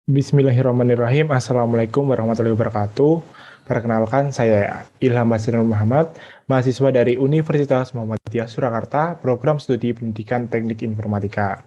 Bismillahirrahmanirrahim. Assalamualaikum warahmatullahi wabarakatuh. Perkenalkan, saya Ilham Masrinur Muhammad, mahasiswa dari Universitas Muhammadiyah Surakarta, program studi pendidikan teknik informatika.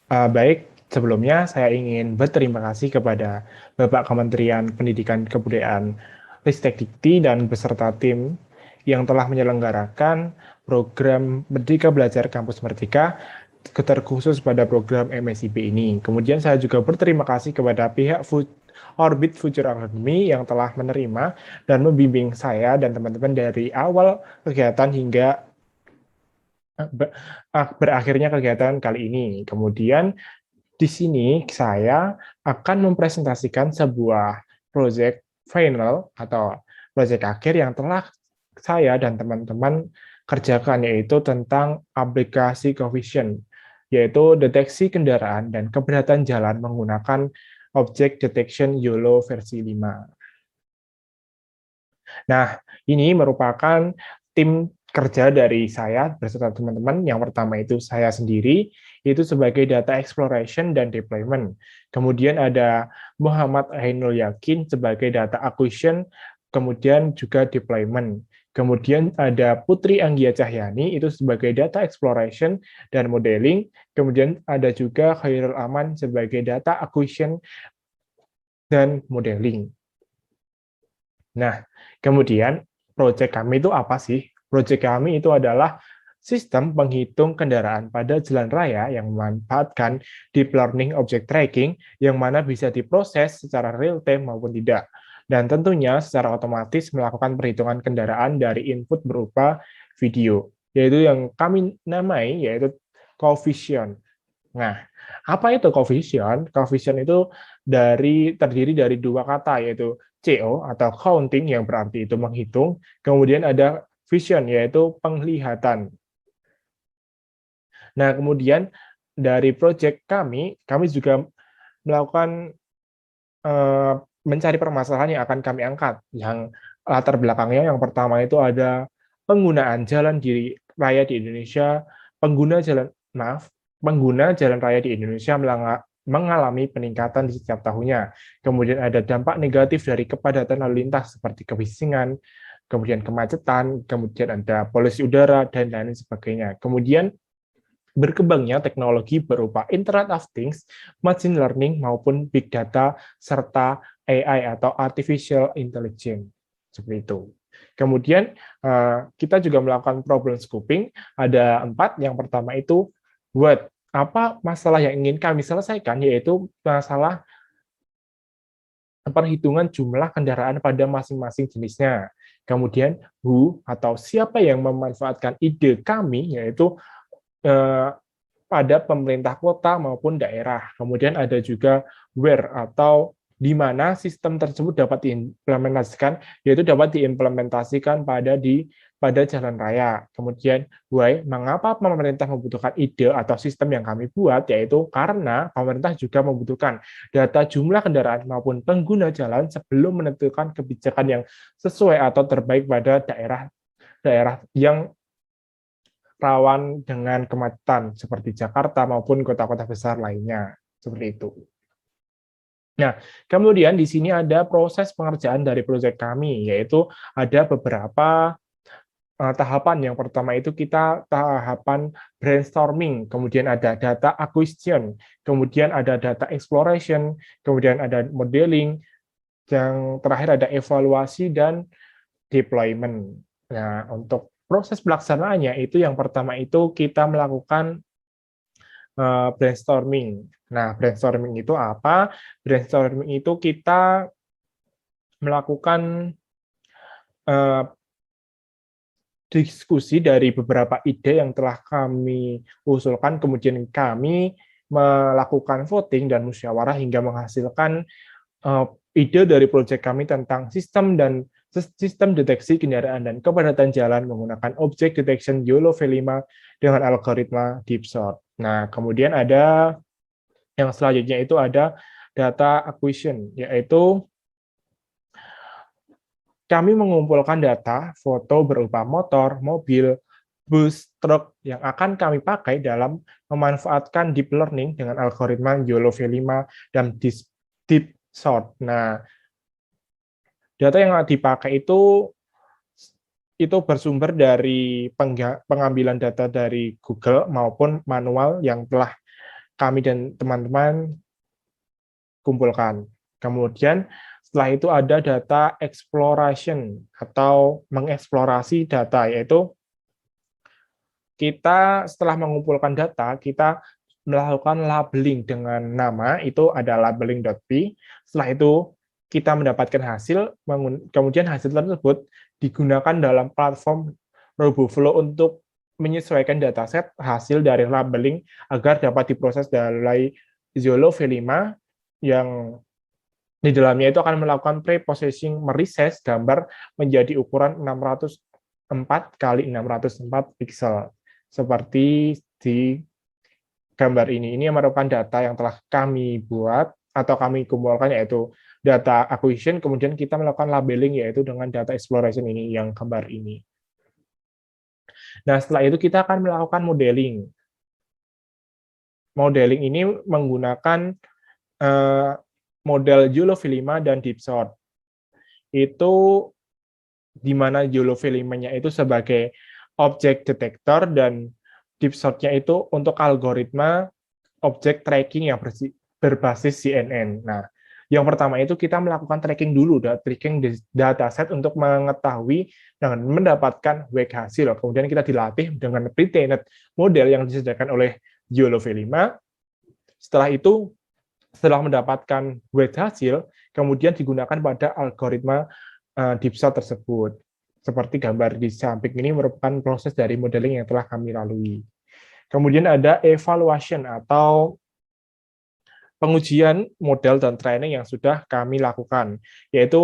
Baik, sebelumnya saya ingin berterima kasih kepada Bapak Kementerian Pendidikan Kebudayaan Ristek Dikti dan beserta tim yang telah menyelenggarakan program Merdeka Belajar Kampus Merdeka terkhusus pada program MSIP ini. Kemudian saya juga berterima kasih kepada pihak Orbit Future Academy yang telah menerima dan membimbing saya dan teman-teman dari awal kegiatan hingga berakhirnya kegiatan kali ini. Kemudian di sini saya akan mempresentasikan sebuah proyek final atau proyek akhir yang telah saya dan teman-teman kerjakan, yaitu tentang aplikasi Covision, yaitu deteksi kendaraan dan keberatan jalan menggunakan Object Detection YOLO versi 5. Nah, ini merupakan tim kerja dari saya beserta teman-teman. Yang pertama itu saya sendiri, itu sebagai data exploration dan deployment. Kemudian ada Muhammad Ainul Yakin sebagai data acquisition, kemudian juga deployment. Kemudian ada Putri Anggia Cahyani itu sebagai data exploration dan modeling. Kemudian ada juga Khairul Aman sebagai data acquisition dan modeling. Nah, kemudian proyek kami itu apa sih? Proyek kami itu adalah sistem penghitung kendaraan pada jalan raya yang memanfaatkan deep learning object tracking yang mana bisa diproses secara real time maupun tidak. Dan tentunya secara otomatis melakukan perhitungan kendaraan dari input berupa video, yaitu yang kami namai yaitu coefficient. Nah, apa itu coefficient? Coefficient itu terdiri dari dua kata, yaitu CO atau counting yang berarti itu menghitung, kemudian ada vision yaitu penglihatan. Nah, kemudian dari proyek kami juga melakukan mencari permasalahan yang akan kami angkat. Yang latar belakangnya yang pertama itu ada penggunaan jalan di raya di Indonesia, pengguna jalan raya di Indonesia mengalami peningkatan di setiap tahunnya. Kemudian ada dampak negatif dari kepadatan lalu lintas seperti kebisingan, kemudian kemacetan, kemudian ada polusi udara, dan lain sebagainya. Kemudian berkembangnya teknologi berupa Internet of Things, machine learning, maupun big data, serta AI atau artificial intelligence. Seperti itu. Kemudian kita juga melakukan problem scoping, ada 4. Yang pertama itu what, apa masalah yang ingin kami selesaikan, yaitu masalah perhitungan jumlah kendaraan pada masing-masing jenisnya. Kemudian who atau siapa yang memanfaatkan ide kami, yaitu pada pemerintah kota maupun daerah. Kemudian ada juga where atau di mana sistem tersebut dapat diimplementasikan, yaitu dapat diimplementasikan pada jalan raya. Kemudian why, mengapa pemerintah membutuhkan ide atau sistem yang kami buat, yaitu karena pemerintah juga membutuhkan data jumlah kendaraan maupun pengguna jalan sebelum menentukan kebijakan yang sesuai atau terbaik pada daerah yang rawan dengan kemacetan seperti Jakarta maupun kota-kota besar lainnya. Seperti itu. Nah, kemudian di sini ada proses pengerjaan dari proyek kami, yaitu ada beberapa tahapan. Yang pertama itu kita tahapan brainstorming, kemudian ada data acquisition, kemudian ada data exploration, kemudian ada modeling, yang terakhir ada evaluasi dan deployment. Nah, untuk proses pelaksanaannya itu yang pertama itu kita melakukan brainstorming. Nah, brainstorming itu apa? Brainstorming itu kita melakukan uh, diskusi dari beberapa ide yang telah kami usulkan, kemudian kami melakukan voting dan musyawarah hingga menghasilkan ide dari proyek kami tentang sistem deteksi kendaraan dan kepadatan jalan menggunakan Object Detection YOLO V5 dengan algoritma Deep Sort. Nah, kemudian ada yang selanjutnya itu ada data acquisition, yaitu kami mengumpulkan data foto berupa motor, mobil, bootstrap yang akan kami pakai dalam memanfaatkan deep learning dengan algoritma YOLO V5 dan deep sort. Nah, data yang dipakai itu bersumber dari pengambilan data dari Google maupun manual yang telah kami dan teman-teman kumpulkan. Kemudian setelah itu ada data exploration atau mengeksplorasi data, yaitu kita setelah mengumpulkan data, kita melakukan labeling dengan nama, itu ada labeling.p. Setelah itu kita mendapatkan hasil, kemudian hasil tersebut digunakan dalam platform RoboFlow untuk menyesuaikan dataset hasil dari labeling agar dapat diproses dari YOLO V5 yang di dalamnya itu akan melakukan pre-processing meresize gambar menjadi ukuran 604 kali 604 pixel seperti di gambar ini. Ini merupakan data yang telah kami buat atau kami kumpulkan, yaitu data acquisition, kemudian kita melakukan labeling yaitu dengan data exploration ini yang gambar ini. Nah, setelah itu kita akan melakukan modeling. Modeling ini menggunakan model YOLO V5 dan deep sort. Itu di mana YOLO V5-nya itu sebagai object detector dan deep sort-nya itu untuk algoritma object tracking yang berbasis CNN. Nah, yang pertama itu kita melakukan tracking dulu, tracking dataset untuk mengetahui dan mendapatkan wake hasil. Kemudian kita dilatih dengan pre-trained model yang disediakan oleh YOLO V5. Setelah itu, setelah mendapatkan weight hasil, kemudian digunakan pada algoritma deep sort tersebut. Seperti gambar di samping ini merupakan proses dari modeling yang telah kami lalui. Kemudian ada evaluation atau pengujian model dan training yang sudah kami lakukan, yaitu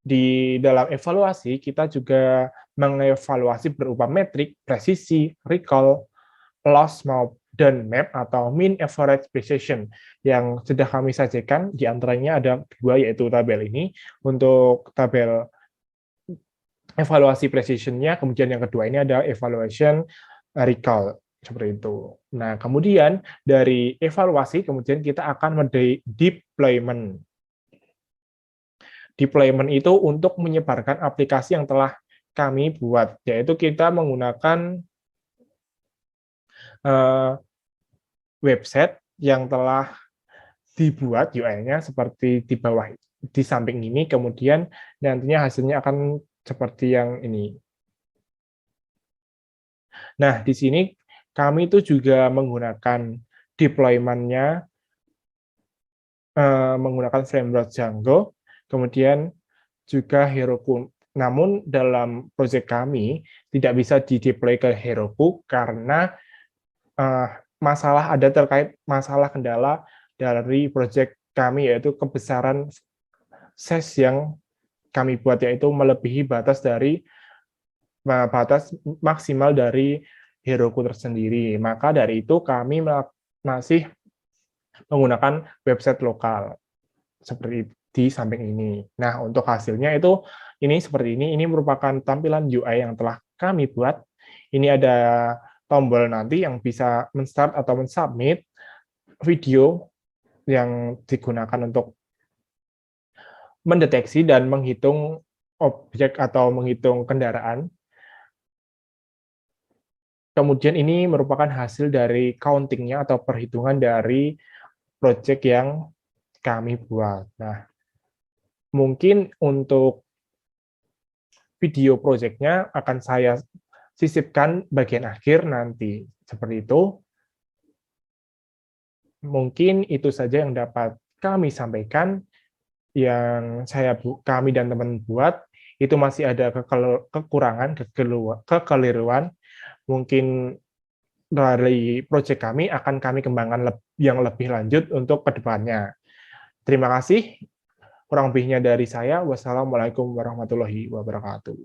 di dalam evaluasi kita juga mengevaluasi berupa metrik, presisi, recall, loss, dan map atau mean average precision yang sudah kami sajikan. Di antaranya ada dua, yaitu tabel ini untuk tabel evaluasi precision-nya, kemudian yang kedua ini ada evaluation recall. Seperti itu. Nah, kemudian dari evaluasi, kemudian kita akan deployment. Deployment itu untuk menyebarkan aplikasi yang telah kami buat, yaitu kita menggunakan website yang telah dibuat UI-nya seperti di bawah, di samping ini, kemudian nantinya hasilnya akan seperti yang ini. Nah, di sini kami itu juga menggunakan deployment-nya menggunakan framework Django, kemudian juga Heroku. Namun dalam proyek kami tidak bisa di-deploy ke Heroku karena ada terkait masalah kendala dari proyek kami, yaitu kebesaran size yang kami buat, yaitu melebihi batas maksimal dari Heroku tersendiri. Maka dari itu kami masih menggunakan website lokal seperti di samping ini. Nah, untuk hasilnya itu ini seperti ini. Ini merupakan tampilan UI yang telah kami buat. Ini ada tombol nanti yang bisa men-start atau men-submit video yang digunakan untuk mendeteksi dan menghitung objek atau menghitung kendaraan. Kemudian ini merupakan hasil dari counting-nya atau perhitungan dari project yang kami buat. Nah, mungkin untuk video project-nya akan saya sisipkan bagian akhir nanti. Seperti itu. Mungkin itu saja yang dapat kami sampaikan, yang kami dan teman buat. Itu masih ada kekurangan, kekeliruan. Mungkin dari proyek kami akan kami kembangkan yang lebih lanjut untuk kedepannya. Terima kasih. Kurang lebihnya dari saya. Wassalamualaikum warahmatullahi wabarakatuh.